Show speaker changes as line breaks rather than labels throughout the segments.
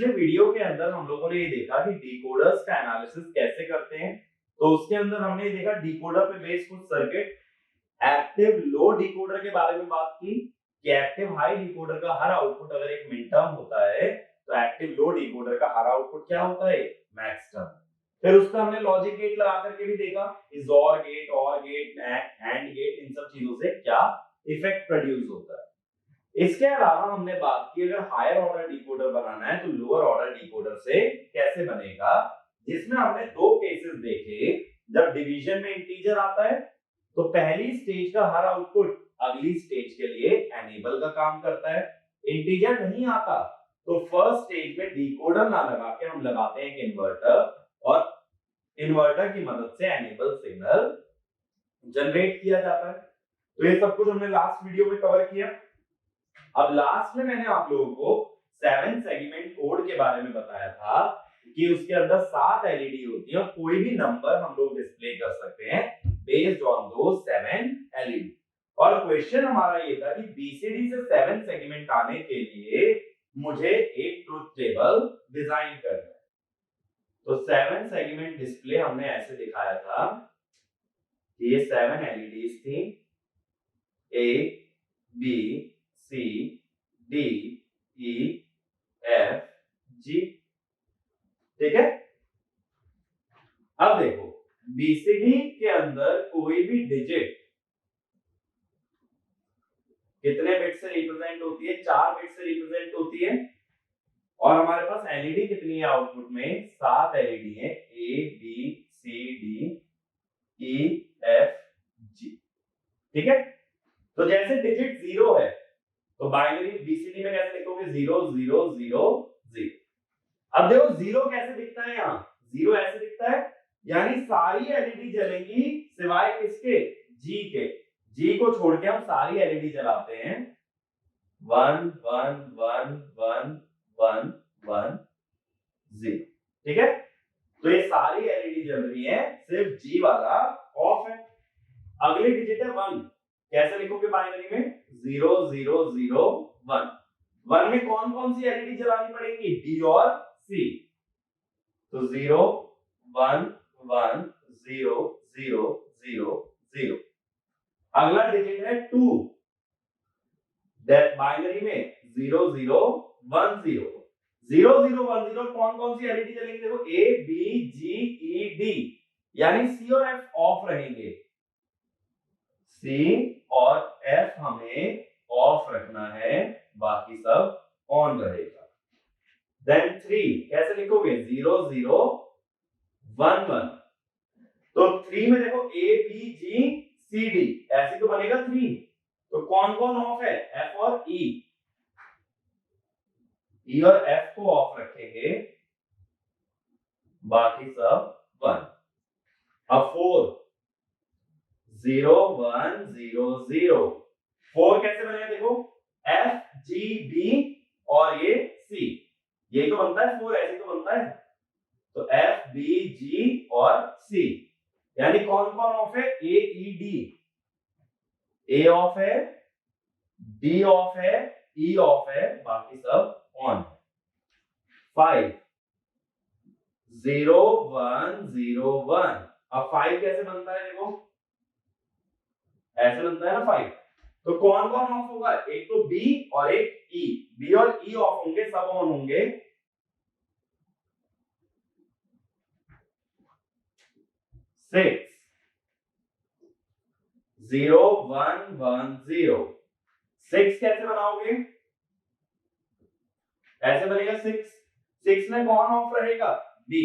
पिछले वीडियो के अंदर हम लोगों ने ये देखा कि डिकोडर्स का एनालिसिस कैसे करते हैं। तो उसके अंदर हमने ये देखा डिकोडर पे बेस्ड कुछ सर्किट, एक्टिव लो डिकोडर के बारे में बात की कि एक्टिव हाई डिकोडर का हर आउटपुट अगर एक मिन टर्म होता है तो एक्टिव लो डिकोडर का हर आउटपुट क्या होता है, मैक्स टर्म। फिर उसका हमने लॉजिक गेट लगा करके भी देखा कि जोर गेट, और गेट, एंड गेट, इन सब चीजों से क्या इफेक्ट प्रोड्यूस होता है। इसके अलावा हमने बात की अगर हायर ऑर्डर डिकोडर बनाना है तो लोअर ऑर्डर डिकोडर से कैसे बनेगा, जिसमें हमने दो केसेस देखे। जब डिवीजन में इंटीजर आता है तो पहली स्टेज का हर आउटपुट अगली स्टेज के लिए एनेबल का काम करता है। इंटीजर नहीं आता तो फर्स्ट स्टेज में डिकोडर ना लगा के हम लगाते हैं एक इन्वर्टर, और इन्वर्टर की मदद से एनेबल सिग्नल जनरेट किया जाता है। तो ये सब कुछ हमने लास्ट वीडियो में कवर किया। अब लास्ट में मैंने आप लोगों को 7 सेगमेंट कोड के बारे में बताया था कि उसके अंदर 7 एलईडी होती है और कोई भी नंबर हम लोग डिस्प्ले कर सकते हैं बेस्ड ऑन दो 7 एलईडी। और क्वेश्चन हमारा ये था कि बीसीडी से 7 सेगमेंट आने के लिए मुझे एक ट्रुथ टेबल डिजाइन करना है। तो 7 सेगमेंट डिस्प्ले हमने ऐसे दिखाया था कि ये 7 एलईडीज थी, ए, बी, सी, डी, ई, एफ, जी। ठीक है। अब देखो बीसीडी के अंदर कोई भी डिजिट कितने बिट से रिप्रेजेंट होती है, 4 बिट से रिप्रेजेंट होती है। और हमारे पास एलईडी कितनी है आउटपुट में, 7 एलईडी है, ए, बी, सी, डी, ई, एफ, जी। ठीक है। तो जैसे डिजिट 0 है तो बाइनरी बीसीडी में कैसे लिखोगे, 0 0 0 0। अब देखो 0 कैसे दिखता है, यहाँ 0 ऐसे दिखता है, यानी सारी एलईडी जलेंगी सिवाय किसके, जी के। जी को छोड़ के हम सारी एलईडी जलाते हैं। 1 1 1 1 1 1 0। ठीक है। तो ये सारी एलईडी जल रही है, सिर्फ जी वाला ऑफ है। अगली डिजिट है 1, कैसे लिखोगे बाइनरी में, 0 0 0 1। 1 में कौन कौन सी एलईडी जलानी पड़ेगी, डी और सी। तो 0 1 1 0 0 0 0। अगला डिजिट है 2, दैट बाइनरी में 0 0 1 0। 0 0 1 0 कौन कौन सी एलईडी जलेंगी, देखो ए, बी, जी, ई, डी, यानी सी और एफ ऑफ रहेंगे। सी और एफ हमें ऑफ रखना है, बाकी सब ऑन रहेगा। देन 3 कैसे लिखोगे, 0 0 1 1। तो 3 में देखो ए, बी, जी, सी, डी, ऐसे तो बनेगा 3। तो कौन कौन ऑफ है, एफ और ई। ई और एफ को ऑफ रखेंगे, बाकी सब 1। अब 4 0 1 0 0। 4 कैसे बनेगा, देखो एफ, जी, बी और ये सी, यही तो बनता है 4, ऐसे तो बनता है। तो एफ, बी, जी और सी, यानी कौन कौन ऑफ है, ए, ई, डी। ए ऑफ है, डी ऑफ है, ई ऑफ है, बाकी सब ऑन है। 5 0 1 0 1। अब 5 कैसे बनता है, देखो ऐसे बनता है ना 5। तो कौन कौन ऑफ होगा, एक तो बी और एक ई। बी और ई ऑफ होंगे, सब ऑन होंगे। 6 0 1 1 0। 6 कैसे बनाओगे, ऐसे बनेगा 6। 6 में कौन ऑफ रहेगा, बी।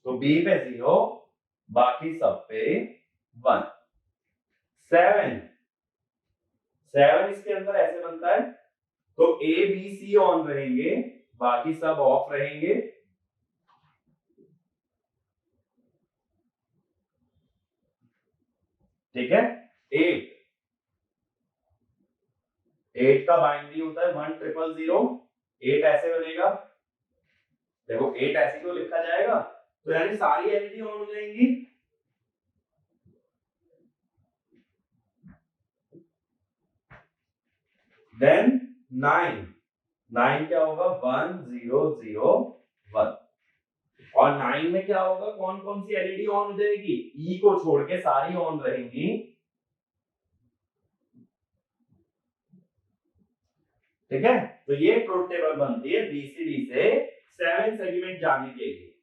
तो बी पे 0, बाकी सब पे 1। 7 इसके अंदर ऐसे बनता है, तो ए, बी, सी ऑन रहेंगे, बाकी सब ऑफ रहेंगे। ठीक है। 8 का बाइनरी होता है 1 0 0। 8 ऐसे बनेगा, देखो 8 ऐसे क्यों लिखा जाएगा, तो यानी सारी एलईडी ऑन हो जाएंगी। देन 9 9 क्या होगा 1001 और 9 में क्या होगा कौन कौन सी एलईडी ऑन हो जाएगी ई को छोड़ के सारी ऑन रहेंगी ठीक है तो ये ट्रुथ टेबल बनती है बीसीडी से 7 सेगमेंट जाने के लिए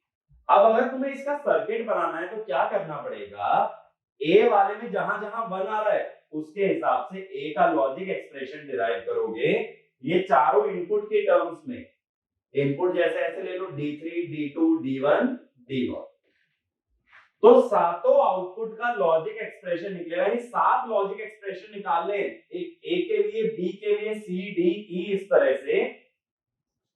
अब अगर तुम्हें इसका सर्किट बनाना है तो क्या करना पड़ेगा ए वाले में जहां जहां 1 आ रहा है उसके हिसाब से ए का लॉजिक एक्सप्रेशन डिराइव करोगे ये चारों इनपुट के टर्म्स में इनपुट जैसे ऐसे ले लो D3 D2 D1 D0 तो सातों आउटपुट का लॉजिक एक्सप्रेशन निकलेगा यानी 7 लॉजिक एक्सप्रेशन निकाल लें एक ए के लिए बी के लिए सी डी ई इस तरह से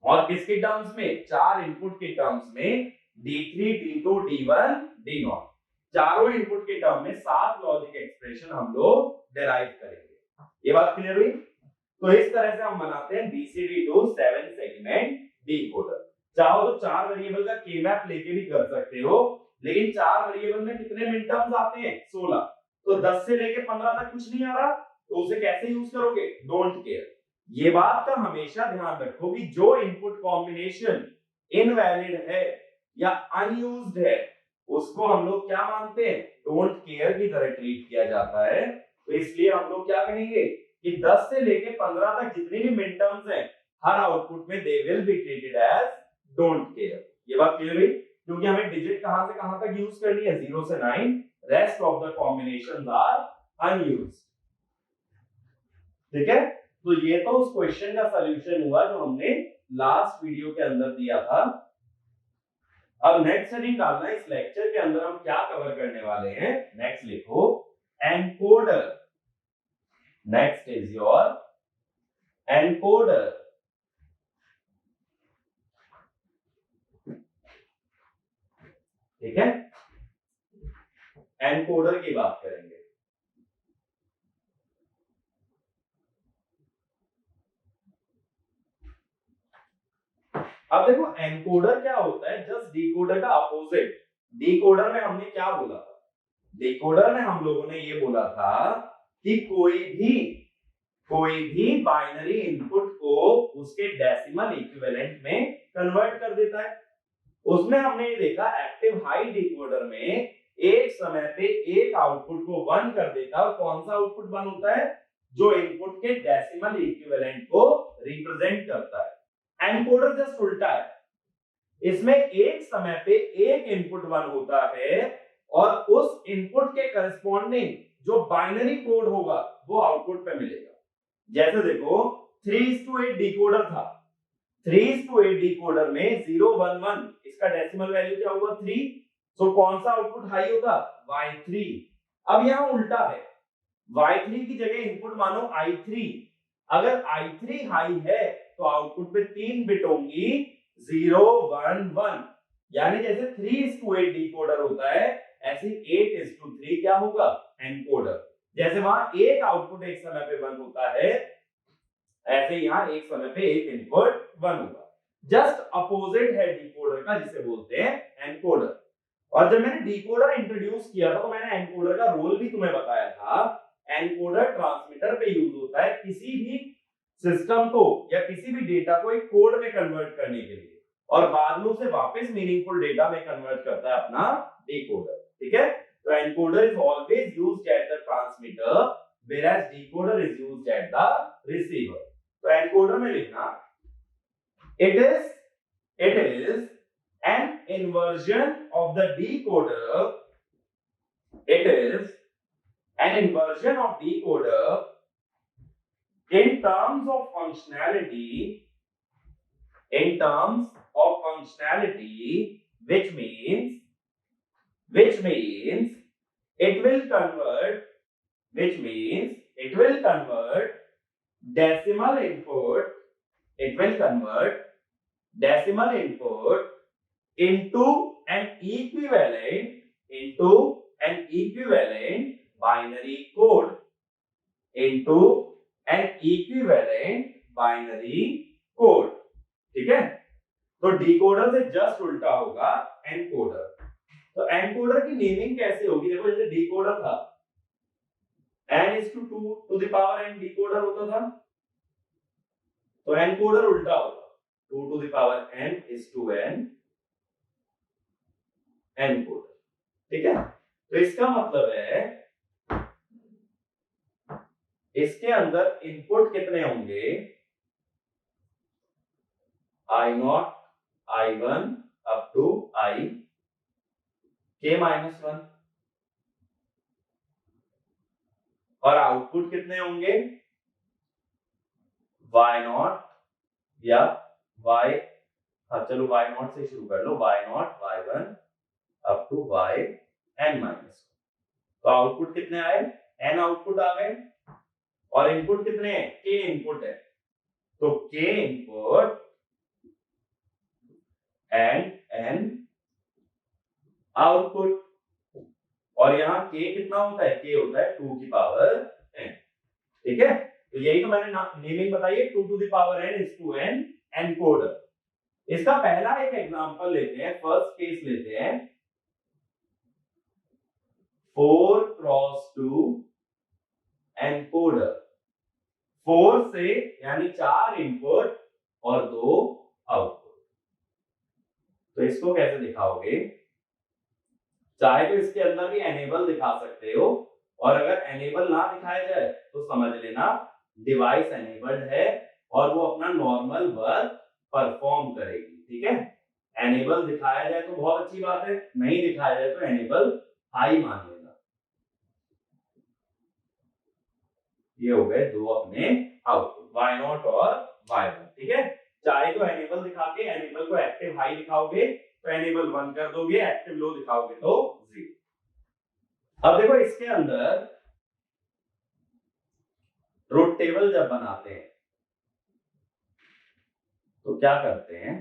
और किसके टर्म्स में चार इनपुट के टर्म्स में D3 D2 D1 D0 चारों इनपुट के टर्म में 7 लॉजिक एक्सप्रेशन हम लोग डिराइव करेंगे ये बात क्लियर हुई तो इस तरह से हम बनाते हैं BCD to 7 सेगमेंट डिकोडर चाहो तो 4 वेरिएबल का के मैप लेके भी कर सकते हो लेकिन 4 वेरिएबल में कितने मिन टर्म्स आते हैं 16 तो 10 से लेके 15 तक कुछ नहीं आ रहा तो उसे कैसे यूज करोगे डोंट केयर ये बात का हमेशा ध्यान रखो कि जो इनपुट कॉम्बिनेशन इनवैलिड है या अनयूज्ड है उसको हम लोग क्या मानते हैं डोंट केयर की तरह ट्रीट किया जाता है तो इसलिए हम लोग क्या कहेंगे कि 10 से लेके 15 तक जितने भी मिन टर्म्स हैं हर आउटपुट में they will be treated as don't care ये बात क्लियर हुई क्योंकि हमें डिजिट कहां से कहां तक यूज करनी है 0 से 9 rest of the combinations are unused ठीक है तो ये तो उस क्वेश्चन का सॉल्यूशन हुआ जो हमने लास्ट वीडियो के अंदर दिया था अब नेक्स्ट हेडिंग डालना है इस लेक्चर के अंदर हम क्या कवर करने वाले हैं नेक्स्ट लिखो encoder next is your encoder ठीक है एनकोडर की बात करेंगे अब देखो एनकोडर क्या होता है जस्ट डिकोडर का अपोजिट डिकोडर में हमने क्या बोला था डिकोडर में हम लोगों ने ये बोला था कि कोई भी बाइनरी इनपुट को उसके डेसिमल इक्विवेलेंट में कन्वर्ट कर देता है उसमें हमने ये देखा एक्टिव हाई डिकोडर में एक समय पे एक आउटपुट को 1 कर देता है और कौन सा आउटपुट 1 होता है जो इनपुट के डेसिमल इक्विवेलेंट को रिप्रेजेंट करता है एनकोडर जस्ट उल्टा है इसमें एक समय पे एक इनपुट 1 होता है और उस इनपुट के करस्पॉन्डिंग जो बाइनरी कोड होगा वो आउटपुट पे मिलेगा जैसे देखो 3:8 डिकोडर था 3:8 डिकोडर में 0 1 1 इसका डेसिमल वैल्यू क्या हुआ 3 तो कौन सा आउटपुट हाई होगा y3 अब यहां उल्टा है y3 की जगह इनपुट मानो i3 अगर i3 हाई है तो आउटपुट पे 3 बिट होंगी 0 1 1 यानी जैसे 3:8 डिकोडर होता है ऐसे 8:3 क्या होगा एनकोडर जैसे वहां एक आउटपुट एक समय पे 1 होता है ऐसे यहां एक समय पे एक इनपुट 1 होगा जस्ट अपोजिट है डिकोडर का जिसे बोलते हैं एनकोडर और जब मैंने डिकोडर इंट्रोड्यूस किया था तो मैंने एनकोडर का रोल भी तुम्हें बताया था एनकोडर ट्रांसमीटर पे यूज होता है किसी भी सिस्टम को या किसी भी डेटा को एक कोड में कन्वर्ट करने के लिए और बाद में उसे वापस मीनिंगफुल डेटा में कन्वर्ट करता है अपना डिकोडर ठीक है तो encoder is always used at the transmitter whereas decoder is used at the receiver तो एनकोडर में लिखना it is an inversion of the decoder it is an inversion of decoder in terms of functionality which means it will convert decimal input into an equivalent binary code ठीक है तो decoder से just उल्टा होगा encoder तो encoder की naming कैसे होगी देखो जैसे डिकोडर था n is to 2 to the power n decoder होता था तो एनकोडर उल्टा होगा, 2 to the power n is to n encoder. ठीक है, तो इसका मतलब है इसके अंदर इनपुट कितने होंगे, I0 I1 up to I k minus 1, और आउटपुट कितने होंगे, Y0 या Y, हाँ चलो Y0 से शुरू कर लो, Y0 Y1 up to yn minus. तो आउटपुट कितने आए, n आउटपुट आ गए, और इनपुट कितने हैं, k इनपुट है, तो k input and n output. और यहाँ k कितना होता है, k होता है 2 की पावर n। ठीक है, तो यही तो मैंने नेमिंग बताई है, 2 to the power n is to n encoder. इसका पहला एक एग्जांपल लेते हैं, फर्स्ट केस लेते हैं, 4 क्रॉस 2 एनकोडर। 4 से यानी 4 इनपुट और 2 आउटपुट। तो इसको कैसे दिखाओगे, चाहे तो इसके अंदर भी एनेबल दिखा सकते हो, और अगर एनेबल ना दिखाया जाए तो समझ लेना डिवाइस एनेबल्ड है और वो अपना नॉर्मल वर्क परफॉर्म करेगी। ठीक है, एनेबल दिखाया जाए तो बहुत अच्छी बात है, नहीं दिखाया जाए तो एनेबल हाई मान लेना। ये हो गए दो अपने आउटपुट, Y0 और Y1। ठीक है, चाहे तो एनेबल दिखा के एनेबल को एक्टिव हाई दिखाओगे तो एनेबल 1 कर दोगे, एक्टिव लो दिखाओगे तो 0। अब देखो इसके अंदर ट्रुथ टेबल जब बनाते हैं तो क्या करते हैं,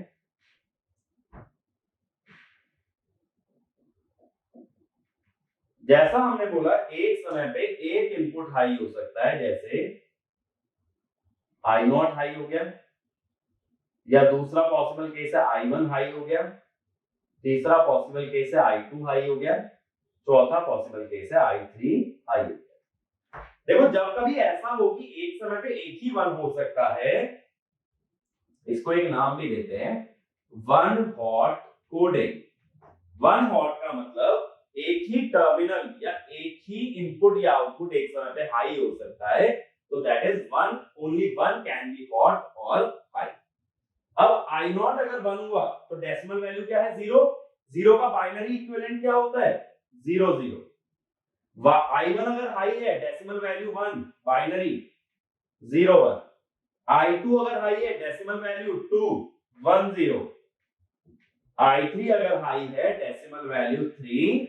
जैसा हमने बोला एक समय पे एक इनपुट हाई हो सकता है, जैसे I0 हाई हो गया, या दूसरा पॉसिबल केस है I1 हाई हो गया, तीसरा पॉसिबल केस है I2 हाई हो गया, चौथा पॉसिबल केस है I3 हाई हो गया। देखो जब कभी ऐसा हो कि एक समय पे एक ही वन हो सकता है, इसको एक नाम भी देते हैं one hot coding. One hot का मतलब एक ही टर्मिनल या एक ही इनपुट या आउटपुट एक समय पे हाई हो सकता है, तो that is one, only one can be hot और हाई। अब I0 अगर 1 हुआ तो डेसिमल वैल्यू क्या है, 0। 0 का बाइनरी इक्विवेलेंट क्या होता है, 0 0। I1 अगर हाई है, डेसिमल वैल्यू 1, बाइनरी 0 1। I2 अगर हाई है, डेसिमल वैल्यू 2 1 0। I3 अगर हाई है, डेसिमल वैल्यू 3,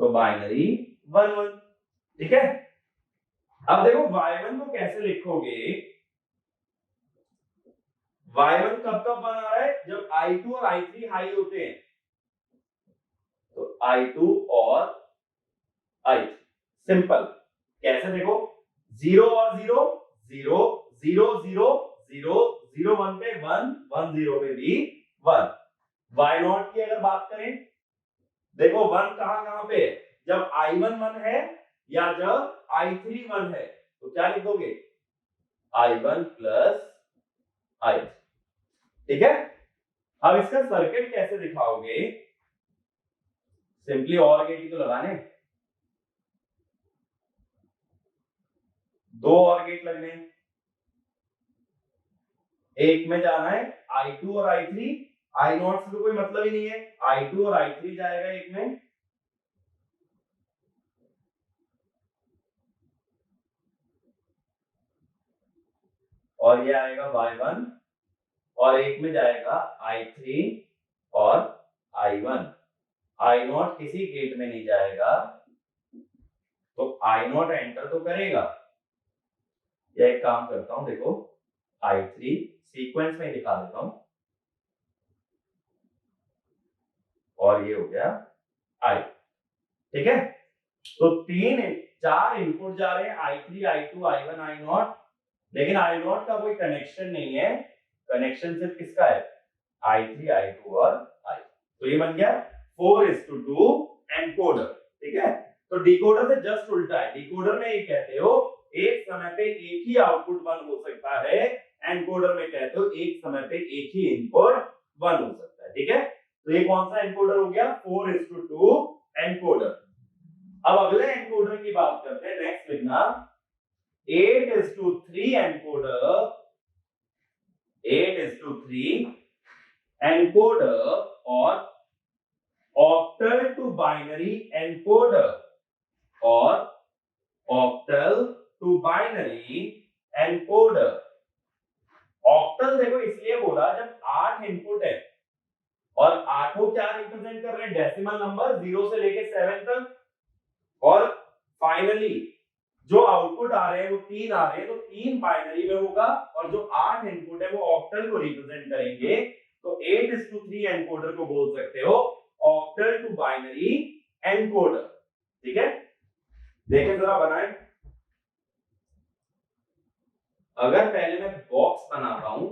तो बाइनरी 1 1। ठीक है, अब देखो Y1 को कैसे लिखोगे, Y1 कब कब बना रहा है, जब I2 और I3 हाई होते हैं, तो I2 और I3 सिंपल कैसे, देखो 0 और 0 0 0 0 0 0 1 पे 1 1 0 पे भी 1। Y0 की अगर बात करें, देखो 1 कहां पे है, जब I1 1 है या जब I3 1 है, तो क्या लिख दोगे, I1 प्लस I3। ठीक है, अब इसका सर्किट कैसे दिखाओगे, सिंपली और गेट ही तो लगाने, दो और गेट लगने, एक में जाना है I2 और I3, I0 से तो कोई मतलब ही नहीं है, I2 और I3 जाएगा एक में, और ये आएगा Y1, और एक में जाएगा I3 और I1। I0 किसी गेट में नहीं जाएगा, तो I0 एंटर तो करेगा। ये एक काम करता हूं, देखो I3 सीक्वेंस में दिखा देता हूं, और ये हो गया I। ठीक है, तो 4 इनपुट जा रहे हैं, I3 I2 I1 I0, लेकिन I0 का कोई कनेक्शन नहीं है, कनेक्शन सिर्फ किसका है, I3 I2 और I। तो ये बन गया 4:2 एनकोडर। ठीक है, तो डिकोडर से जस्ट उल्टा है, डिकोडर में ये कहते हो एक समय पे एक ही आउटपुट 1 हो सकता है, एनकोडर में कहते हो एक समय पे एक ही इनपुट 1 हो सकता है, ठीक है। तो ये कौन सा एनकोडर हो गया, 4:2 एनकोडर। अब अगले एनकोडर की बात करते हैं, नेक्स्ट लिखना 8:3 एनकोडर। 8:3 एनकोडर और ऑक्टल टू बाइनरी एनकोडर, और octal to binary encoder. Octal देखो इसलिए बोला जब 8 इनपुट है और आठों क्या रिप्रेजेंट कर रहे हैं, डेसिमल नंबर 0 से लेके 7 तक, और फाइनली जो आउटपुट आ रहे हैं वो 3 आ रहे हैं, तो 3 बाइनरी में होगा, और जो 8 इनपुट है वो ऑक्टल को रिप्रेजेंट करेंगे। तो 8:3 एनकोडर को बोल सकते हो ऑक्टल टू बाइनरी एनकोडर, ठीक है। देखें जरा बनाएं। अगर पहले मैं बॉक्स बनाता हूं,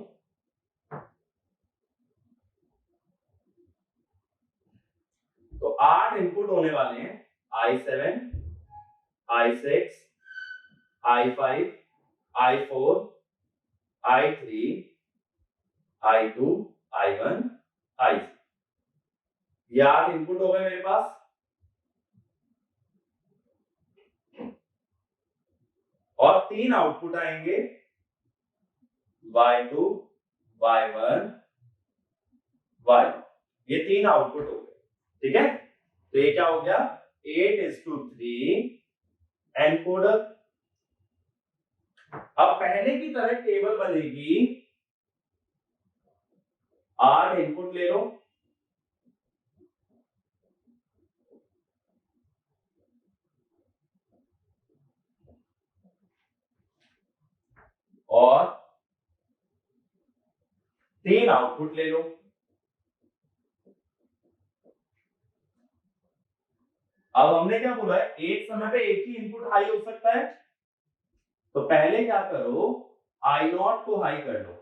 तो 8 इनपुट होने वाले हैं, I7, I6, I5, I4, I3, I2, I1, I6। ये 8 इनपुट हो गए मेरे पास, और 3 आउटपुट आएंगे, Y2, Y1, Y। ये 3 आउटपुट हो गए, ठीक है। तो ये क्या हो गया, 8:3 एनकोडर। अब पहले की तरह टेबल बनेगी, 8 इनपुट ले लो, और 3 आउटपुट ले लो। अब हमने क्या बोला है, एक समय पे एक ही इनपुट हाई हो सकता है, तो पहले क्या करो, I0 को हाई कर लो,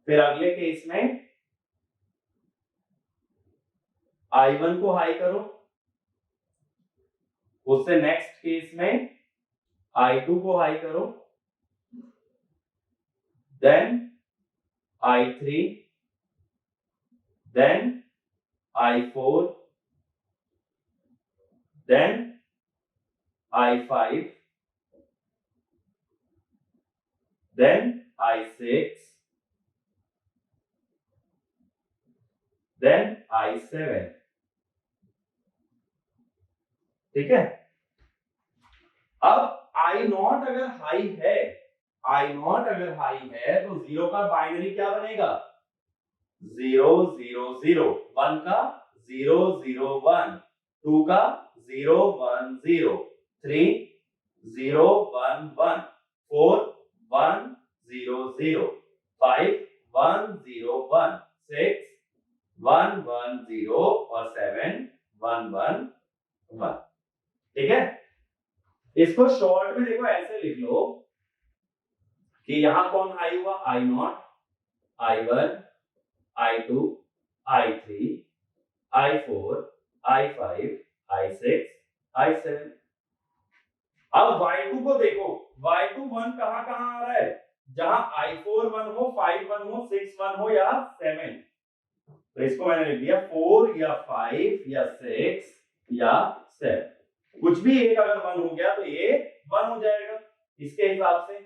फिर अगले केस में I1 को हाई करो, उससे नेक्स्ट केस में I2 को हाई करो, then I3, then I4, then I5, then I6, then I7, ठीक है। अब I0 अगर हाई है, I0 अगर हाई है तो 0 का बाइनरी क्या बनेगा, 0 0 0, 1 का 0 0 1, 2 का 0 1 0, 3 0 1 1, 4 1 0 0, 5 1 0 1, 6 1 1 0 और 7 1 1 1, ठीक है। इसको शॉर्ट में देखो ऐसे लिख लो कि यहां कौन हाई हुआ, I0, I1, I2, I3, I4, I5, I6, I7। अब Y2 को देखो, Y2 1 कहां कहां आ रहा है, जहां I4 1 हो, 5 1 हो, 6 1 हो या 7, तो इसको मैंने लिख दिया 4 या 5 या 6 या 7, कुछ भी एक अगर 1 हो गया तो ये 1 हो जाएगा इसके हिसाब से।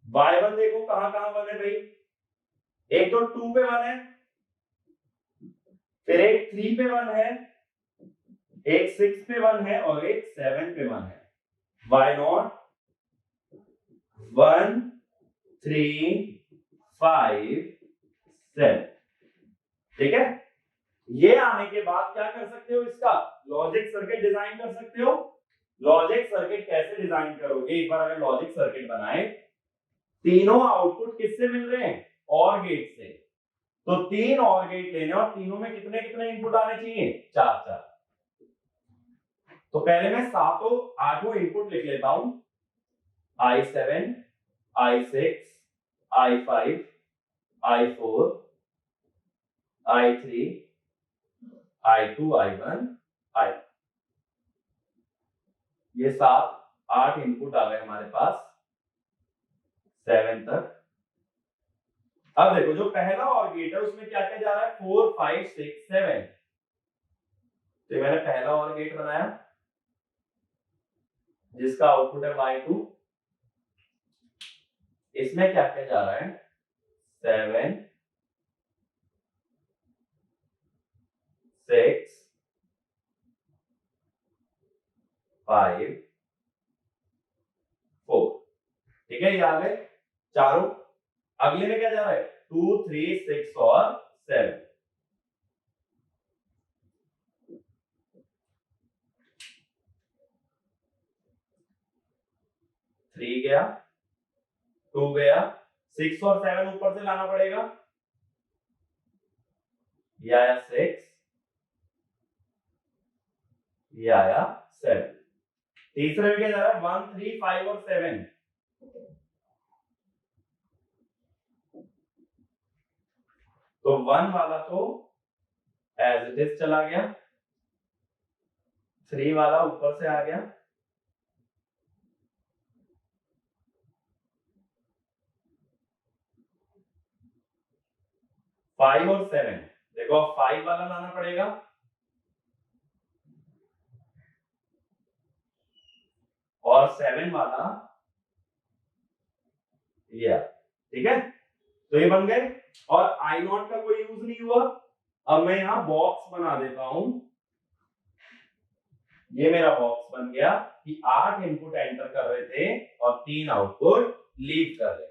Y1 देखो कहां कहां 1 है भाई, एक तो 2 पे 1 है, फिर एक 3 पे 1 है, एक 6 पे 1 है, और एक 7 पे 1 है। Y0 1 3 5 7, ठीक है। ये आने के बाद क्या कर सकते हो, इसका लॉजिक सर्किट डिजाइन कर सकते हो। लॉजिक सर्किट कैसे डिजाइन करोगे, एक बार अगर लॉजिक सर्किट बनाए, तीनों आउटपुट किससे मिल रहे हैं, और गेट से, तो 3 और गेट लेने, और तीनों में कितने कितने इनपुट आने चाहिए, 4 4। तो पहले मैं सातों 8 इनपुट लिख लेता हूं, I7, I6, I5, I4, I3, I2, I1, I। ये 7 8 इनपुट आ गए हमारे पास। 7 तक। अब देखो जो पहला और गेट है उसमें क्या क्या जा रहा है, 4 5 6 7। तो मैंने पहला और गेट बनाया जिसका आउटपुट है y2। इसमें क्या क्या जा रहा है, 7 6 5 4। ठीक है, ये आ गए चारों। अगले में क्या जा रहा है, 2 3 6 और 7। थ्री गया, 2 गया, 6 और 7 ऊपर से लाना पड़ेगा, ये आया 6, ये आया 7। तीसरे में क्या जा रहा है, 1 3 5 और 7। तो 1 वाला तो एज इट इज चला गया, 3 वाला ऊपर से आ गया, 5 और 7। देखो अब 5 वाला लाना पड़ेगा, और 7 वाला ये। ठीक है, तो ये बन गए। और आई नॉट का कोई यूज नहीं हुआ। अब मैं यहां बॉक्स बना देता हूं, ये मेरा बॉक्स बन गया कि 8 इनपुट एंटर कर रहे थे और 3 आउटपुट लीव कर रहे।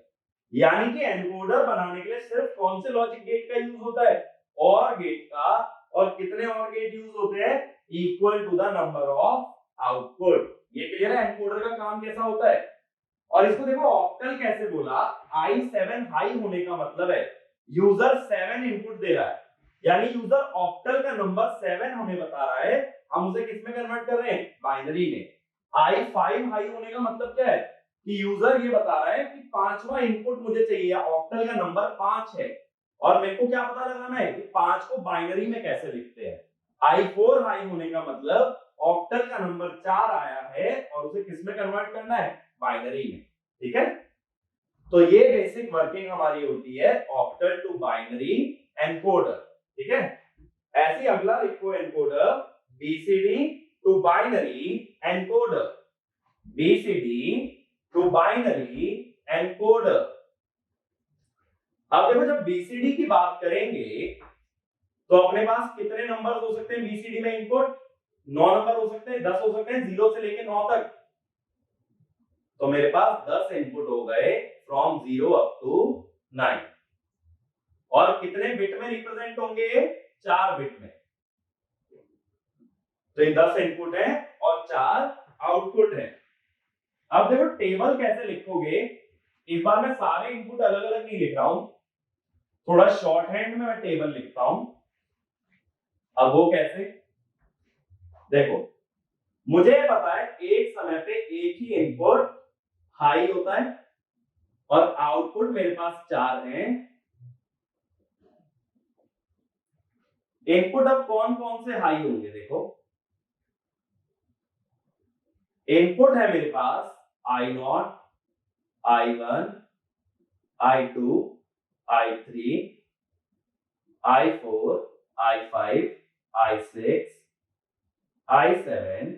यानी कि एनकोडर बनाने के लिए सिर्फ कौन से लॉजिक गेट का यूज होता है, और गेट का। और कितने और गेट यूज होते हैं, equal to the number of output. ये क्लियर है एनकोडर का काम कैसा होता है। और इसको देखो ऑक्टल कैसे बोला, i7 हाई होने का मतलब है यूजर 7 इनपुट दे रहा है, यानी यूजर ऑक्टल का नंबर 7 हमें बता रहा है, हम उसे किस में कन्वर्ट कर रहे हैं, बाइनरी में। i5 हाई होने का मतलब क्या है कि यूजर ये बता रहा है कि पांचवा इनपुट मुझे चाहिए, ऑक्टल का नंबर 5 है और मेरे को क्या पता लगाना है कि 5 को बाइनरी में कैसे लिखते हैं। i4 हाई होने का मतलब ऑक्टल का नंबर 4 आया है और उसे किस में कन्वर्ट करना है, बाइनरी में। ठीक है, तो ये बेसिक वर्किंग हमारी होती है ऑक्टल टू बाइनरी एनकोडर। ठीक है, ऐसे अगला लिखो encoder BCD to binary encoder, BCD to binary encoder. अब देखो जब बीसीडी की बात करेंगे तो अपने पास कितने नंबर हो सकते हैं बीसीडी में इनपुट, 9 नंबर हो सकते हैं, 10 हो सकते हैं, 0 से लेके 9 तक। तो मेरे पास 10 इनपुट हो गए फ्रॉम 0 अप टू 9। और कितने बिट में रिप्रेजेंट होंगे, 4 बिट में। तो ये 10 इनपुट है और 4 आउटपुट है। अब देखो टेबल कैसे लिखोगे, इस बार मैं सारे इनपुट अलग अलग नहीं लिख रहा हूं, थोड़ा शॉर्ट हैंड में मैं टेबल लिखता हूं। अब वो कैसे, देखो मुझे पता है एक समय पे एक ही इनपुट हाई होता है और आउटपुट मेरे पास 4 हैं। इनपुट अब कौन कौन से हाई होंगे, देखो इनपुट है मेरे पास i0, i1, i2, i3, i4, i5, i6, i7,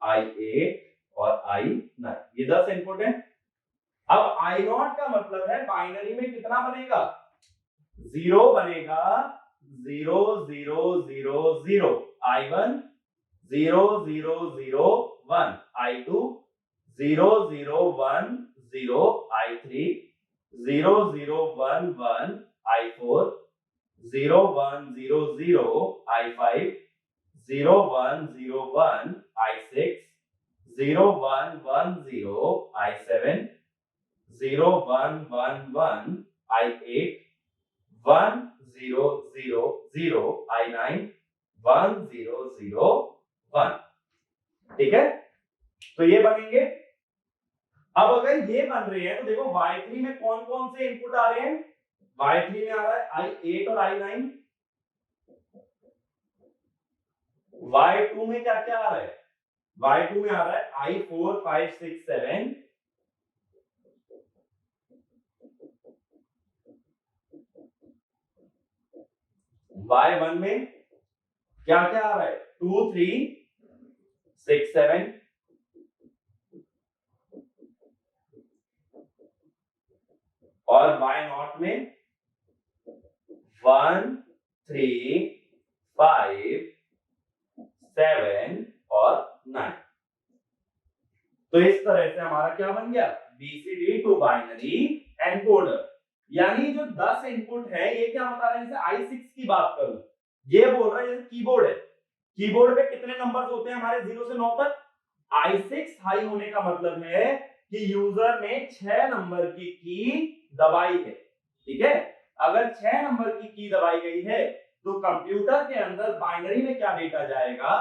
i8 और i9, ये 10 इनपुट है। अब i0 का मतलब है बाइनरी में कितना बनेगा, 0 बनेगा, 0 0 0 0, i1 0 0 0 1, i2 0 0 1 0, i3 0 0 1 1, i4 0 1 0 0, i5 0 1 0 1, i6 0 1 1 0, i7 0 1 1 1, i8 1 0 0 0, i9 1 0 0 1। ठीक है, तो ये बनेंगे। अब अगर ये बन रहे हैं तो देखो y3 में कौन कौन से इनपुट आ रहे हैं, y3 में आ रहा है i8 और i9। y2 में क्या क्या आ रहा है, y2 में आ रहा है i4 5 6 7, y1 में क्या क्या आ रहा है 2 3 6 7 और y0 में 1 3 5 7 और 9। तो इस तरह से हमारा क्या बन गया BCD टू बाइनरी एनकोडर। यानी जो 10 इनपुट है ये क्या बता रहे हैं, जैसे i6 की बात करूं, ये बोल रहा है जैसे कीबोर्ड है, कीबोर्ड पे कितने नंबर्स होते हैं हमारे 0 से 9 तक। i6 हाई होने का मतलब है कि यूजर ने 6 नंबर की दबाई है। ठीक है, अगर 6 नंबर की दबाई गई है तो कंप्यूटर के अंदर बाइनरी में क्या डेटा जाएगा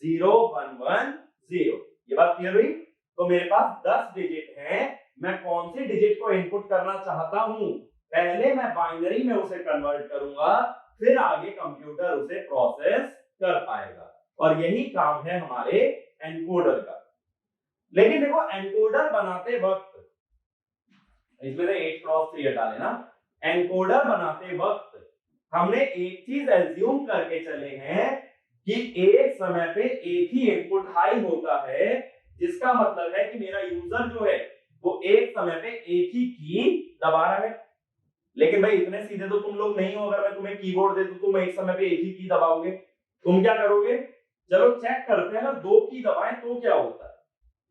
0 1 1 0। ये बात क्लियर हुई। तो मेरे पास 10 डिजिट हैं, मैं कौन सी डिजिट को इनपुट करना चाहता हूं, पहले मैं बाइनरी में उसे कन्वर्ट करूंगा, फिर आगे कंप्यूटर उसे प्रोसेस कर पाएगा। और यही काम है हमारे एनकोडर का। लेकिन देखो एनकोडर बनाते वक्त, इसमें से 8x3 हटा लेना, एनकोडर बनाते वक्त हमने एक चीज एज्यूम करके चले हैं कि एक समय पे एक ही इनपुट हाई होता है, जिसका मतलब है कि मेरा यूजर जो है वो एक समय पे एक ही की दबा रहा है। लेकिन भाई इतने सीधे तो तुम लोग नहीं हो, अगर मैं तुम्हें कीबोर्ड दे दूं तुम एक समय पे एक ही की दबाओगे, तुम क्या करोगे, चलो चेक करते हैं, अगर 2 की दबाएं तो क्या होता है।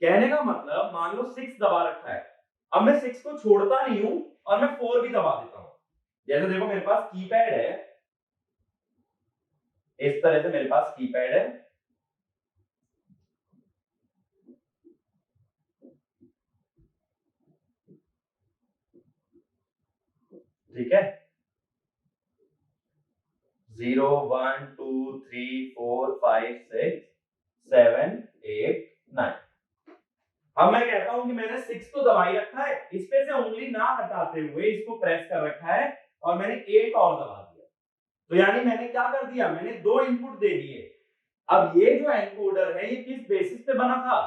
कहने का मतलब मान लो 6 दबा रखा है, अब मैं 6 को छोड़ता नहीं हूं और मैं 4 भी दबा देता हूं। जैसे देखो मेरे पास कीपैड है, इस तरह से मेरे पास कीपैड है, ठीक है, 0 1 2 3 4 5 6 7 8 9। अब मैं कहता हूं कि मैंने 6 तो दबाई रखा है, इस पे से उंगली ना हटाते हुए इसको प्रेस कर रखा है और मैंने 8 और दबा दिया। तो यानी मैंने क्या कर दिया, मैंने 2 इनपुट दे दिए। अब ये जो एनकोडर है ये किस बेसिस पे बना था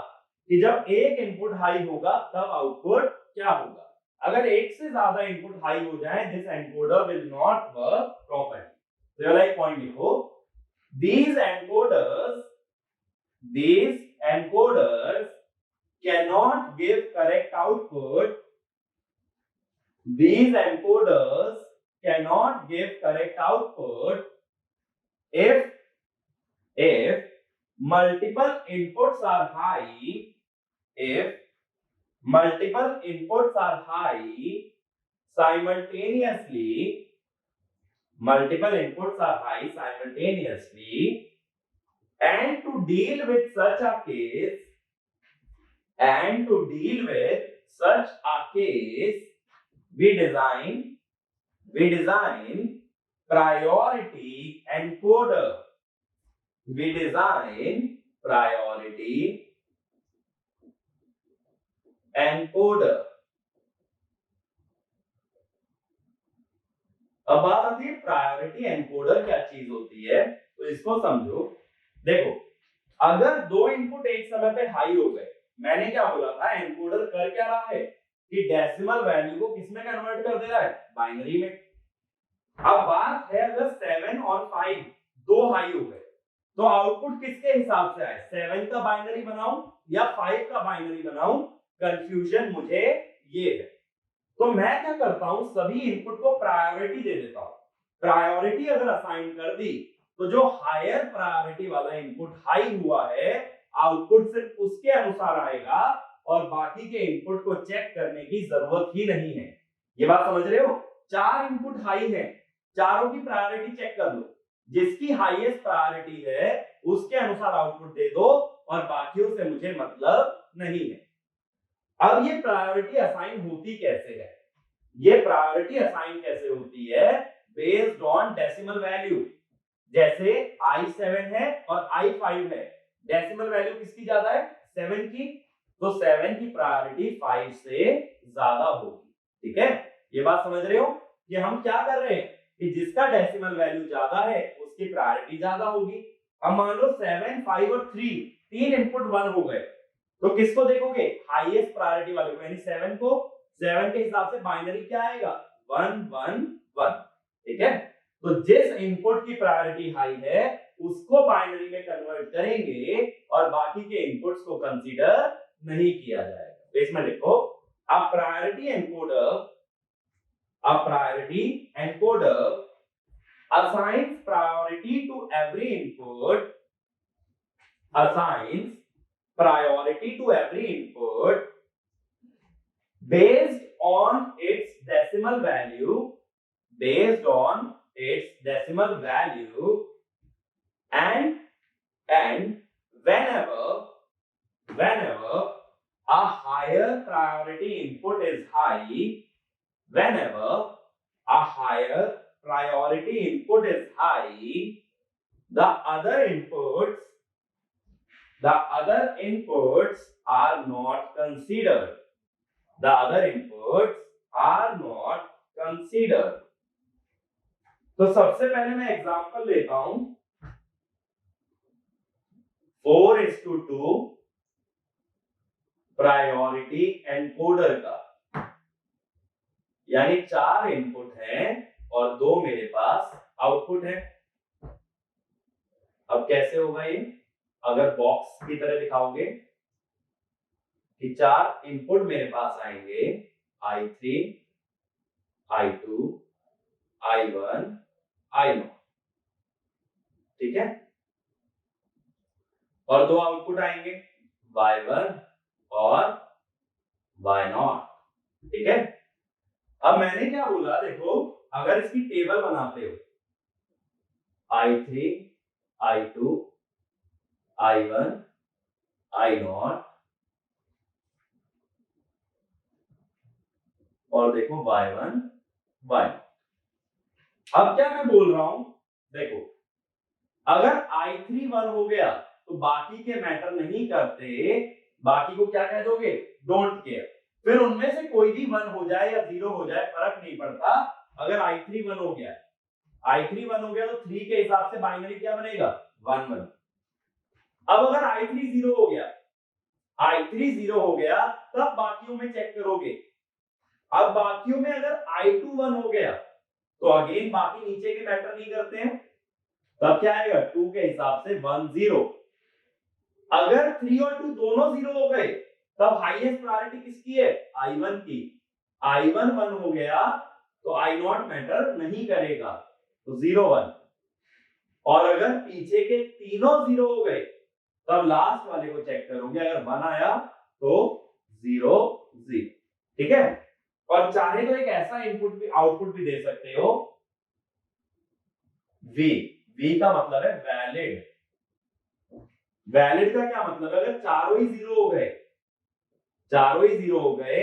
कि जब एक इनपुट हाई होगा तब आउटपुट क्या होगा। अगर एक से ज्यादा इनपुट हाई हो जाए this encoder will not work properly. तो वाला एक पॉइंट लिखो, these encoders cannot give correct output. These encoders cannot give correct output if multiple inputs are high. If multiple inputs are high simultaneously, multiple inputs are high simultaneously, and to deal with such a case, we design priority encoder. We design priority encoder. अब बात आती है priority encoder क्या चीज होती है, तो इसको समझो। देखो अगर 2 इनपुट एक समय पे हाई हो गए, मैंने क्या बोला था एनकोडर कर क्या रहा है कि डेसिमल वैल्यू को किसमें कन्वर्ट कर दे रहा है, बाइनरी में। अब बात है अगर 7 और 5 दो हाई हो गए तो आउटपुट किसके हिसाब से आए, 7 का बाइनरी बनाऊं या 5 का बाइनरी बनाऊं, कंफ्यूजन मुझे ये है। तो मैं क्या करता हूं, सभी इनपुट को प्रायोरिटी दे देता हूं। प्रायोरिटी अगर असाइन कर दी तो जो हायर प्रायोरिटी वाला इनपुट हाई हुआ है आउटपुट सिर्फ उसके अनुसार आएगा और बाकी के इनपुट को चेक करने की जरूरत ही नहीं है। ये बात समझ रहे हो, 4 इनपुट हाई है, चारों की प्रायोरिटी चेक कर लो, जिसकी हाईएस्ट प्रायोरिटी है उसके अनुसार आउटपुट दे दो और बाकियों से मुझे मतलब नहीं है। अब ये प्रायोरिटी असाइन होती कैसे है, ये प्रायोरिटी असाइन कैसे होती है, बेस्ड ऑन डेसिमल वैल्यू। जैसे i7 है और i5 है, डेसिमल वैल्यू किसकी ज्यादा है, 7 की, तो 7 की प्रायोरिटी 5 से ज्यादा होगी। ठीक है, ये बात समझ रहे हो कि हम क्या कर रहे हैं कि जिसका डेसिमल वैल्यू ज्यादा है उसकी प्रायोरिटी ज्यादा होगी। अब मान लो 7 5 और 3 तीन इनपुट 1 हो गए तो किसको देखोगे, हाईएस्ट प्रायोरिटी वाले को, यानी 7 को। 7 के हिसाब से बाइनरी क्या आएगा 1 1 1। ठीक है, तो जिस इनपुट की प्रायोरिटी हाई है उसको बाइनरी में कन्वर्ट करेंगे और बाकी के इनपुट्स को कंसीडर नहीं किया जाएगा। तो इसमें लिखो अ priority encoder assigns priority to every input based on its decimal value and whenever a higher priority input is high, the other inputs are not considered. तो सबसे पहले मैं एग्जांपल लेता हूं 4:2 प्रायोरिटी एनकोडर का, यानी 4 इनपुट हैं और 2 मेरे पास आउटपुट है। अब कैसे होगा ये? अगर बॉक्स की तरह दिखाओगे कि 4 इनपुट मेरे पास आएंगे I3, I2, I1, I0, ठीक है, और 2 आउटपुट आएंगे Y1 और Y0, ठीक है। अब मैंने क्या बोला, देखो अगर इसकी टेबल बनाते हो I3, I2, I1, I0 और देखो Y1, Y0। अब क्या मैं बोल रहा हूं, देखो अगर I3 1 हो गया तो बाकी के मैटर नहीं करते, बाकी को क्या कह दोगे, डोंट केयर। फिर उनमें से कोई भी 1 हो जाए या 0 हो जाए फर्क नहीं पड़ता। अगर I3 1 हो गया तो 3 के हिसाब से बाइनरी क्या बनेगा, 1 1। अब अगर I3 0 हो गया तब बाकियों में चेक करोगे। अब बाकियों में अगर I2 1 हो गया तो अगेन बाकी नीचे के मैटर नहीं करते हैं, तब क्या आएगा, 2 के हिसाब से 1 0। अगर 3 और 2 दोनों 0 हो गए तब हाईएस्ट प्रायोरिटी किसकी है, I1 की। I1 1 हो गया तो I0 मैटर नहीं करेगा, तो 0 1। और अगर पीछे के तीनों 0 हो गए तब लास्ट वाले को चेक करोगे, अगर 1 आया तो 0 0, ठीक है। और चाहे तो एक ऐसा इनपुट भी आउटपुट भी दे सकते हो, V का मतलब है वैलिड। वैलिड का क्या मतलब है, अगर चारों ही 0 हो गए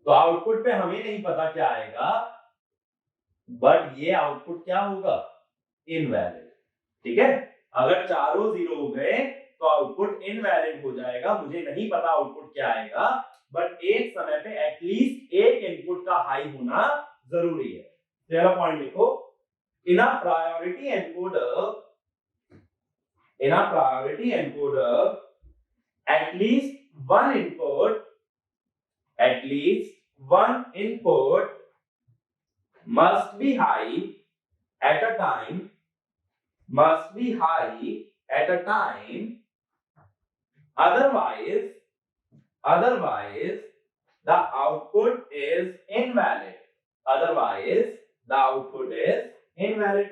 तो आउटपुट पे हमें नहीं पता क्या आएगा, बट ये आउटपुट क्या होगा, इनवैलिड, ठीक है। अगर चारों 0 हो गए तो आउटपुट इनवैलिड हो जाएगा, मुझे नहीं पता आउटपुट क्या आएगा, बट एक समय पे एटलीस्ट एक इनपुट का हाई होना जरूरी है। पहला पॉइंट लिखो, in a priority encoder at least one input must be high at a time, otherwise the output is invalid.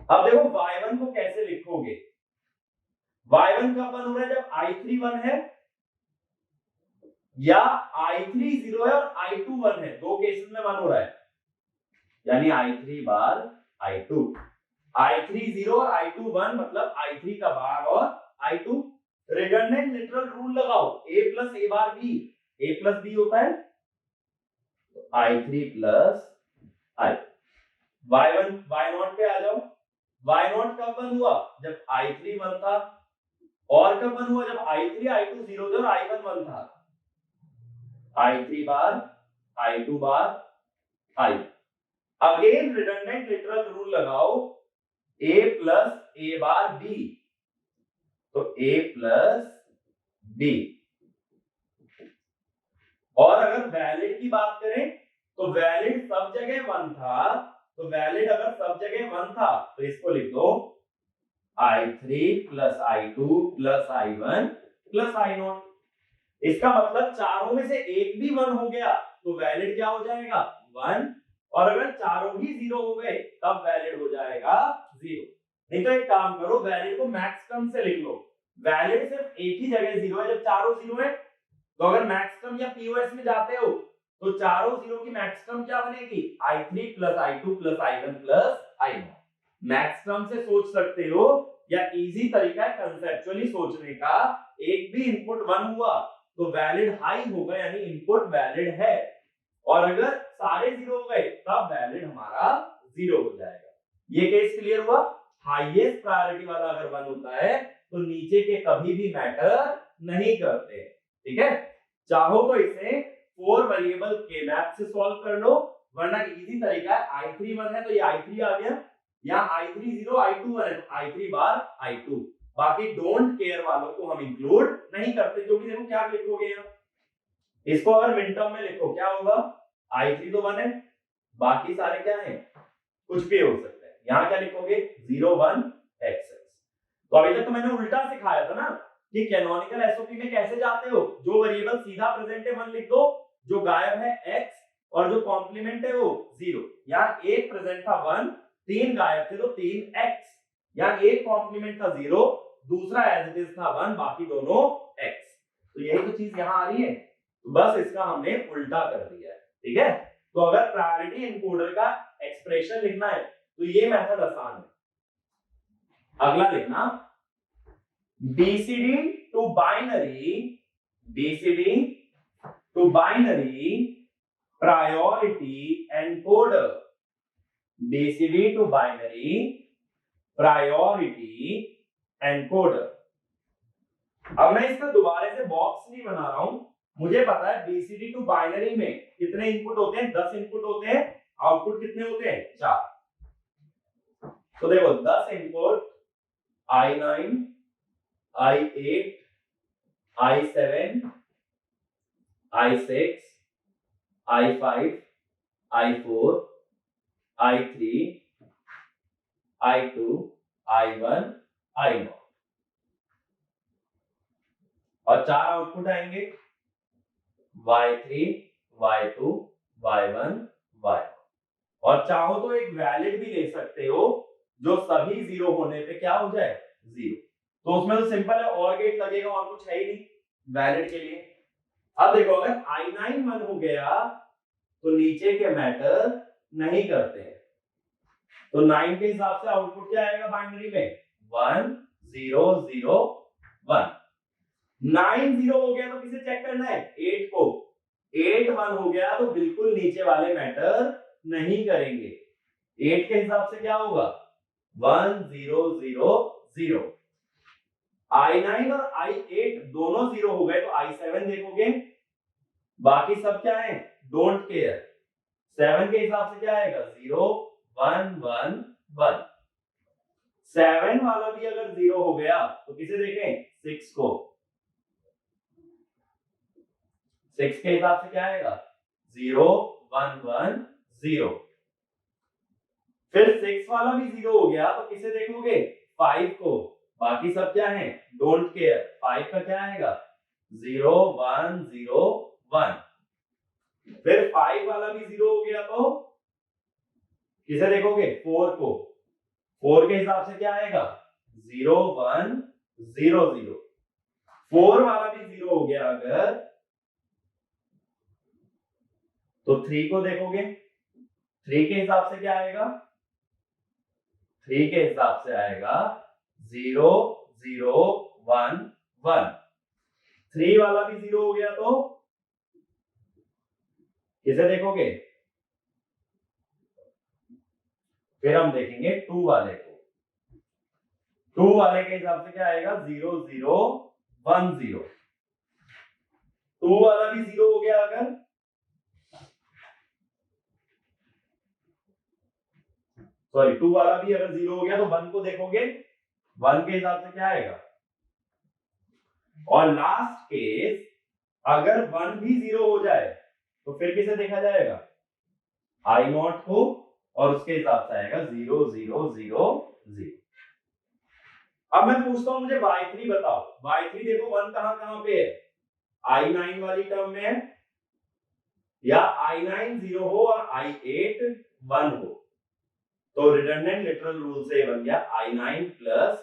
अब देखो y1 को कैसे लिखोगे, y1 कब 1 हो रहा है, जब I3 1 है या I3 0 है और I2 1 है, दो केसेस में 1 हो रहा है, यानी I3 बार I2। I3 0 और I2 1 मतलब I3 का बार और I2। रिडंडेंट लिटरल रूल लगाओ, a plus a bar b, a plus b होता है I3 plus I। y1 y0 पे आ जाओ, y0 कब 1 हुआ, जब I3 1 था, और कब 1 हुआ, जब I3 I2 0 थे और I1 1 था। I3 bar I2 bar I। Again redundant literal rule लगाओ, a plus a bar b, तो a प्लस b। और अगर वैलिड की बात करें तो वैलिड सब जगह 1 था, तो वैलिड अगर सब जगह 1 था तो इसको लिख दो i3 plus i2 plus i1 plus i0। इसका मतलब चारों में से एक भी 1 हो गया तो वैलिड क्या हो जाएगा 1, और अगर चारों ही 0 हो गए तब वैलिड हो जाएगा 0। नहीं तो एक काम करो, वैलिड को मैक्स टर्म से लिख लो। वैलिड सिर्फ एक ही जगह 0 है जब चारों 0 है, तो अगर मैक्स टर्म या पीओएस में जाते हो तो चारों 0 की मैक्स टर्म क्या बनेगी i3 plus i2 plus i1 plus i0। Max term से सोच सकते हो, या इजी तरीका है कंसेप्चुअली सोचने का, एक भी इनपुट 1 हुआ तो वैलिड हाई होगा, यानी इनपुट वैलिड है, और अगर सारे 0 हो गए तब वैलिड हमारा 0 हो जाएगा। ये केस क्लियर हुआ। हाईएस्ट प्रायोरिटी वाला अगर 1 होता है तो नीचे के कभी भी मैटर नहीं करते, ठीक है। चाहो तो इसे 4 वेरिएबल के मैप से सॉल्व कर लो, वरना इजी तरीका है i3 1 है तो ये i3 आ गया, यहाँ i3 0 i2 1 है तो i3 बार i2। बाकी डोंट केयर वालों को हम इंक्लूड नहीं करते, क्योंकि देखो क्या लिखोगे यहाँ, इसको अगर मिन टर्म में लिखो क्या होगा, i3 तो 1 है, बाकी सारे क्या है कुछ भी हो सकता है। यहाँ क्या लिखोगे 0 1 xx। तो अभी तक तो मैंने उल्टा सिखाया था ना कि कैनोनिकल एसओपी में कैसे जाते हो, जो वेरिएबल सीधा प्रेजेंट है 1 लिख दो, जो गायब है x, और जो कॉम्प्लीमेंट है वो 0। यहाँ एक प्रेजेंट था 1, 3 गायब थे तो 3x, यहाँ एक कॉम्प्लीमेंट था 0, दूसरा एज इट इज था 1, बाकी दोनों x। तो यही तो चीज यहाँ आ रही है, तो बस इसका हमने उल्टा कर दिया है, ठीक है। तो अगर प्रायोरिटी एनकोडर का एक्सप्रेशन लिखना है तो ये मेथड आसान है। अगला लिखना BCD to binary priority encoder, BCD to binary priority encoder. अब मैं इसका दोबारा से बॉक्स नहीं बना रहा हूं, मुझे पता है BCD टू बाइनरी में कितने इनपुट होते हैं, 10 इनपुट होते हैं, आउटपुट कितने होते हैं 4। तो देखो 10 input i9 i8 i7 i6 i5 i4 i3 i2 i1 i0, और 4 आउटपुट आएंगे y3 y2 y1 y, और चाहो तो एक वैलिड भी ले सकते हो जो सभी 0 होने पे क्या हो जाए 0। तो उसमें तो सिंपल है, और गेट लगेगा और कुछ है ही नहीं वैलिड के लिए। अब देखो अगर i9 1 हो गया तो नीचे के मैटर नहीं करते हैं, तो 9 के हिसाब से आउटपुट क्या आएगा बाइनरी में 1 0 0 1। 9 0 हो गया तो किसे चेक करना है 8 को, 8 1 हो गया तो बिल्कुल नीचे वाले मैटर नहीं करेंगे, 8 के हिसाब से क्या होगा 1 0 0 0। i9 और i8 दोनों 0 हो गए तो i7 देखोगे, बाकी सब क्या है डोंट केयर। 7 के हिसाब से क्या आएगा 0 1 1 1। 7 वाला भी अगर 0 हो गया तो किसे देखें 6 को, 6 के हिसाब से क्या आएगा 0 1 1 0। फिर 6 वाला भी 0 हो गया तो किसे देखोगे 5 को, बाकी सब क्या है डोंट केयर। 5 का क्या आएगा 0 1 0 1। फिर 5 वाला भी 0 हो गया तो किसे देखोगे 4 को, 4 के हिसाब से क्या आएगा 0 1 0 0। 4 वाला भी 0 हो गया अगर तो 3 को देखोगे, 3 के हिसाब से क्या आएगा 3 के हिसाब से आएगा 0 0 1 1। 3 वाला भी 0 हो गया तो किसे देखोगे, फिर हम देखेंगे 2 वाले को, 2 वाले के हिसाब से क्या आएगा 0 0 1 0। 2 वाला भी 0 हो गया अगर, सॉरी 2 वाला भी अगर 0 हो गया तो 1 को देखोगे, 1 के हिसाब से क्या आएगा। और लास्ट केस अगर 1 भी 0 हो जाए तो फिर किसे देखा जाएगा आई नॉट को और उसके हिसाब से आएगा 0 0 0 0। अब मैं पूछता हूं मुझे y3 बताओ। y3 देखो 1 कहां पे है, i9 वाली टर्म में है, या i9 0 हो और i8 1 हो, तो रिडंडेंट लिटरल रूल से बन गया i9 प्लस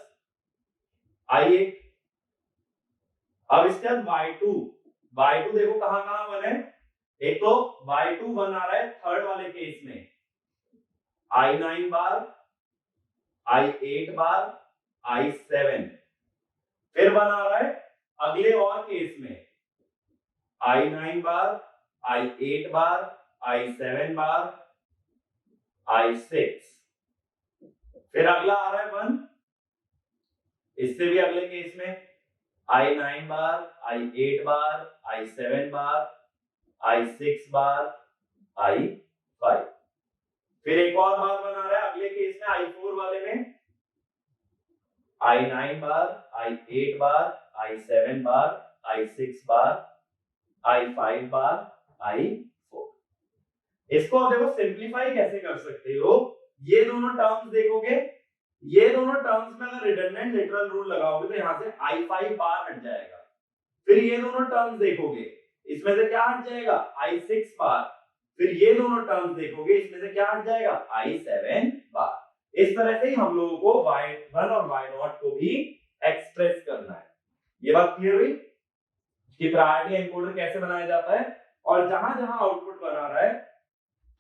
i8। अब इसके बाद y2 देखो कहां 1 है, एक तो y2 1 आ रहा है थर्ड वाले केस में, i9 बार i8 बार i7, फिर 1 आ रहा है अगले और केस में, i9 बार i8 बार i7 बार i6, फिर अगला आ रहा है 1 इससे भी अगले केस में, i9 बार i8 बार i7 बार i6 बार i5, फिर एक और बार बना रहा है अगले केस में i4 वाले में, i9 बार i8 बार i7 बार i6 बार i5 बार i4। इसको अब देखो सिंपलीफाई कैसे कर सकते हो, ये दोनों टर्म्स देखोगे, ये दोनों टर्म्स में अगर रिडंडेंट लिटरल रूल लगाओगे तो यहां से i5 बार हट जाएगा, फिर ये दोनों टर्म्स देखोगे इसमें से क्या हट जाएगा i6 बार, फिर ये दोनों टर्म्स देखोगे इसमें से क्या हट जाएगा i7 बार। इस तरह से ही हम लोगों को y1 और y0 को भी एक्सप्रेस करना है। ये बात क्लियर हुई कि प्रायोरिटी एनकोडर कैसे बनाया जाता है, और जहां जहां आउटपुट बना रहा है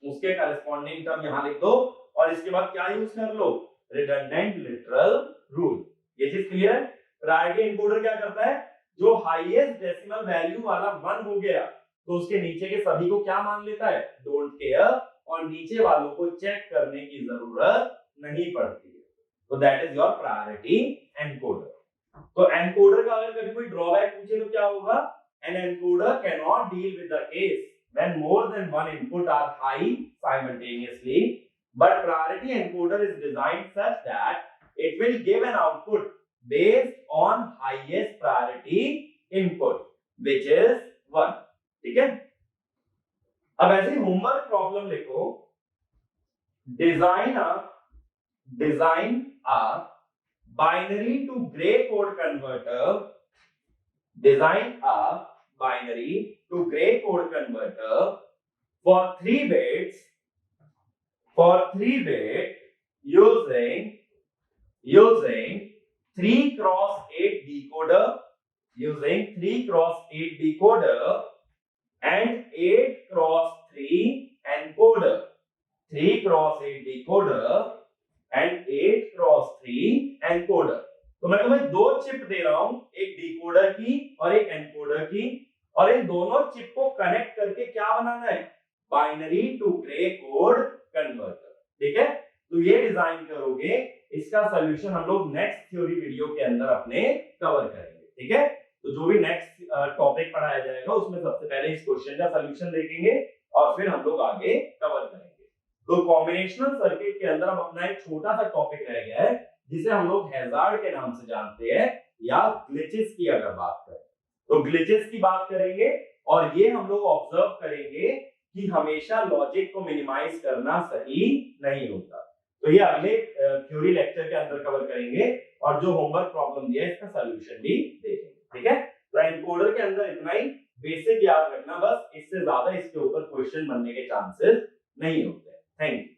उसके करस्पॉन्डिंग टर्म यहां लिख दो, और इसके बाद क्या यूज कर लो, रिडंडेंट लिटरल रूल। ये चीज क्लियर है। प्रायोरिटी एनकोडर क्या करता है, जो हाईएस्ट डेसिमल वैल्यू वाला 1 हो गया तो उसके नीचे के सभी को क्या मान लेता है, डोंट केयर, और नीचे वालों को चेक करने की जरूरत नहीं पड़ती है। तो that is your priority encoder. तो एनकोडर का अगर कभी कोई ड्रॉबैक पूछे तो क्या होगा, an encoder cannot deal with the case when more than one input are high simultaneously, but priority encoder is designed such that it will give an output based on highest priority input which is 1। ठीक है, अब ऐसे homework problem लिखो, design a binary to gray code converter, design a binary to gray code converter for 3 bits using 3 cross 8 decoder, and 8 cross 3 encoder, 3 cross 8 decoder and 8 cross 3 encoder। तो मैं तुम्हें दो chip दे रहा हूं, एक डिकोडर की और एक एनकोडर की, और इन दोनों चिप को कनेक्ट करके क्या बनाना है, binary to Gray code converter. ठीक है, तो ये डिजाइन करोगे, इसका सॉल्यूशन हम लोग नेक्स्ट थ्योरी वीडियो के अंदर अपने कवर करेंगे। ठीक है, तो जो भी नेक्स्ट टॉपिक पढ़ाया जाएगा उसमें सबसे पहले इस क्वेश्चन का सॉल्यूशन देखेंगे और फिर हम लोग आगे कवर करेंगे। तो कॉम्बिनेशनल सर्किट के अंदर अब अपना एक छोटा सा टॉपिक रह गया है जिसे हम लोग हैजार्ड के नाम से जानते हैं, या ग्लिचेस की अगर बात करें तो ग्लिचेस की बात करेंगे, और ये हम लोग ऑब्जर्व करेंगे कि हमेशा लॉजिक को मिनिमाइज करना सही नहीं होता। तो ये अगले थ्योरी लेक्चर के अंदर कवर करेंगे, और जो होमवर्क प्रॉब्लम दिया है इसका सॉल्यूशन भी देखेंगे। ठीक है, तो एनकोडर के अंदर इतना ही बेसिक याद रखना बस, इससे ज्यादा इसके ऊपर क्वेश्चन बनने के चांसेस नहीं होते। Thank you.